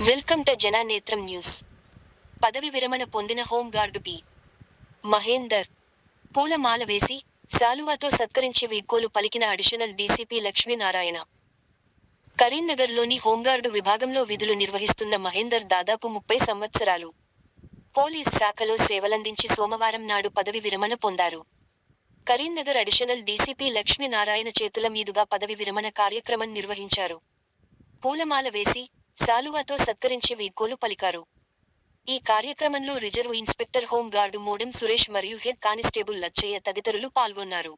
Welcome to జననేత్రం news. పదవి విరమణ పొందిన హోంగార్డు పి. మహేందర్ పూలమాల వేసి, శాలువాతో సత్కరించి వీడ్కోలు పలికిన అడిషనల్ డీసీపీ లక్ష్మీనారాయణ. కరీంనగర్లోని హోంగార్డు విభాగంలో విధులు నిర్వహిస్తున్న మహేందర్ దాదాపు 30 సంవత్సరాలు పోలీస్ శాఖలో సేవలందించి సోమవారం నాడు పదవి విరమణ పొందారు. కరీంనగర్ అడిషనల్ డీసీపీ లక్ష్మీనారాయణ చేతుల మీదుగా పదవి విరమణ కార్యక్రమం నిర్వహించారు. పూలమాల వేసి, శాలువాతో సత్కరించి వీడ్కోలు పలికారు. ఈ కార్యక్రమంలో reserve inspector home guard modem Suresh మరియు హెడ్ కానిస్టేబుల్ లచ్చయ్య తదితరులు పాల్గొన్నారు.